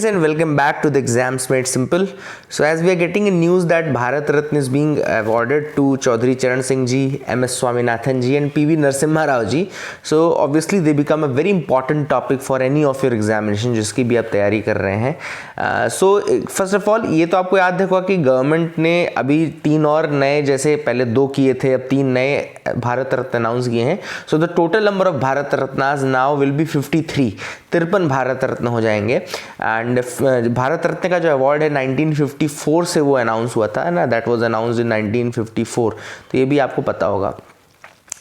Friends, and welcome back to the Exams Made Simple. So as we are getting a news that Bharat Ratna is being awarded to Chaudhary Charan Singh ji, MS Swaminathan ji and PV Narasimha Rao ji. So obviously they become a very important topic for any of your examination जिसकी भी आप तैयारी कर रहे हैं. So first of all ये तो आपको याद होगा कि गवर्नमेंट ने अभी 3 और नए, जैसे पहले 2 किए थे, अब 3 नए भारत रत्न अनाउंस किए हैं. So the total number of Bharat Ratnas now will be 53. 53 Bharat Ratna हो जाएंगे. एंड भारत रत्न का जो अवार्ड है 1954 से वो अनाउंस हुआ था ना, दैट वाज अनाउंस्ड इन 1954. तो ये भी आपको पता होगा.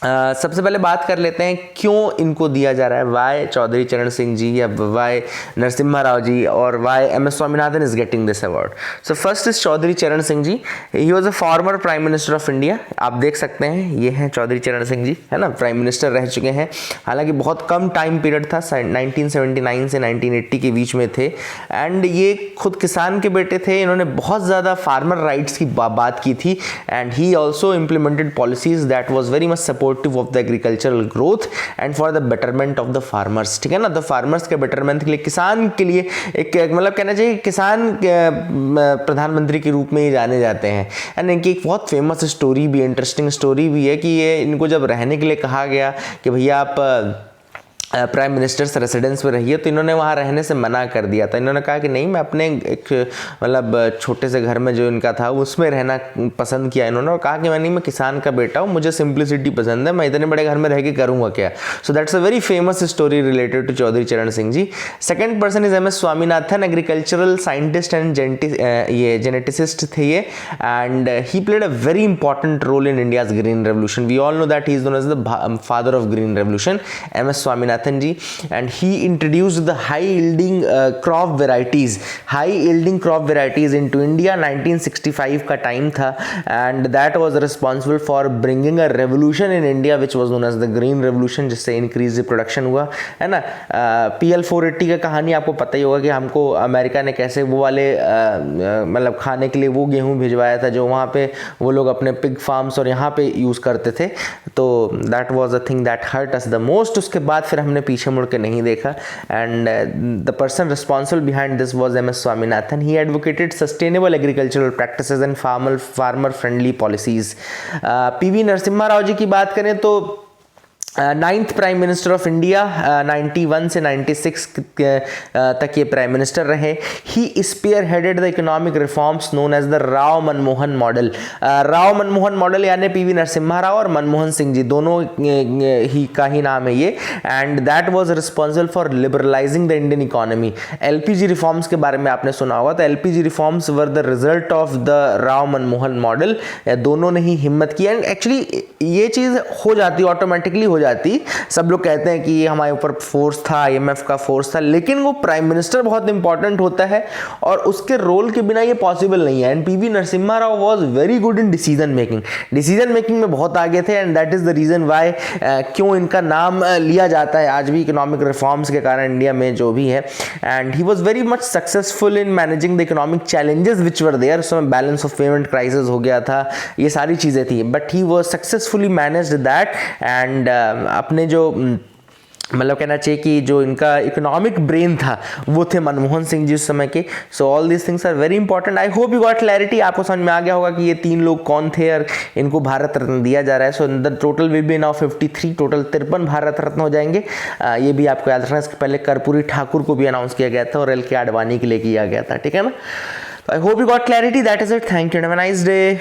सबसे पहले बात कर लेते हैं क्यों इनको दिया जा रहा है, वाई चौधरी चरण सिंह जी या वाई नरसिम्हा राव जी और वाई MS Swaminathan is getting this award. So first is Chaudhary Charan Singh ji. He was a former prime minister of India. आप देख सकते हैं ये हैं चौधरी चरण सिंह जी, है ना, प्राइम मिनिस्टर रह चुके हैं. हालांकि बहुत कम टाइम पीरियड था, 1979 से 1980 के बीच में थे. एंड ये खुद किसान के बेटे थे. इन्होंने बहुत ज़्यादा फार्मर राइट्स की बात की थी. And he also implemented policies that was very much support of the agricultural growth and for the betterment of the farmers. ठीक है ना, the farmers के betterment के लिए, किसान के लिए एक मतलब कहना चाहिए किसान प्रधानमंत्री के रूप में ही जाने जाते हैं. एंड इनकी एक बहुत फेमस स्टोरी भी, इंटरेस्टिंग स्टोरी भी है कि ये इनको जब रहने के लिए कहा गया कि भैया आप प्राइम मिनिस्टर्स रेसिडेंस में रहिए, तो इन्होंने वहाँ रहने से मना कर दिया था. इन्होंने कहा कि नहीं, मैं अपने एक मतलब छोटे से घर में जो इनका था उसमें रहना पसंद किया इन्होंने, और कहा कि मैं किसान का बेटा हूँ, मुझे सिंप्लिसिटी पसंद है, मैं इतने बड़े घर में रह के करूँगा क्या. So that's a very famous story related to Chaudhary Charan Singh ji. Second person is MS Swaminathan. Agricultural scientist and ये जेनेटिसिस्ट थे ये. And he played a very important role in India's green revolution. We all know that he is known as the father of green revolution, MS Swaminathan ji. And he introduced the high yielding crop varieties into India. 1965 का time था. And that was responsible for bringing a revolution in India which was known as the green revolution, जिससे increase production हुआ, है ना. PL 480 का कहानी आपको पता ही होगा कि हमको अमेरिका ने कैसे वो वाले मतलब खाने के लिए वो गेहूं भिजवाया था जो वहाँ पे वो लोग अपने पिग फार्म्स और यहाँ पे यूज़ करते थे. तो that was a thing that hurt us the most. उसके बाद फिर हमने पीछे मुड़ के नहीं देखा. And the person responsible behind this was MS Swaminathan. He advocated sustainable agricultural practices and farmer friendly policies. PV Narasimha Rao ji की बात करें तो 9th prime minister of India, 91 से 96 तक ये प्राइम मिनिस्टर रहे. He spearheaded the economic reforms known as the Rao Manmohan model. Rao Manmohan model यानी PV Narasimha Rao और मनमोहन सिंह जी दोनों ही का ही नाम है ये. And that was responsible for liberalising the Indian economy. LPG reforms के बारे में आपने सुना होगा, तो LPG reforms were the result of the Rao Manmohan model. दोनों ने ही हिम्मत की. एंड एक्चुअली ये चीज़ हो जाती, ऑटोमेटिकली हो जाती. सब लोग कहते हैं कि ये हमारे ऊपर फोर्स था, IMF का फोर्स था, लेकिन वो प्राइम मिनिस्टर बहुत इंपॉर्टेंट होता है और उसके रोल के बिना ये पॉसिबल नहीं है. And PV Narasimha Rao was very good in decision making में बहुत आगे थे. And that is the reason why क्यों इनका नाम लिया जाता है आज भी इकोनॉमिक रिफॉर्म्स के कारण इंडिया में जो भी है. And he was very much successful in managing the economic challenges which were there. उस समय बैलेंस ऑफ पेमेंट क्राइसिस हो गया था, ये सारी चीज़ें थी, but he was successfully managed that. And अपने जो मतलब कहना चाहिए कि जो इनका इकोनॉमिक ब्रेन था वो थे मनमोहन सिंह जी उस समय के. So all these things are very important. I hope you got clarity. आपको समझ में आ गया होगा कि ये 3 लोग कौन थे और इनको भारत रत्न दिया जा रहा है. So the total will be now 53. Total 53 Bharat Ratna हो जाएंगे. ये भी आपको याद रखना. इसके पहले कर्पूरी ठाकुर को भी अनाउंस किया गया था और LK आडवाणी के लिए किया गया था. ठीक है ना. आई hope you got clarity. That is it. Thank you. Have a nice day.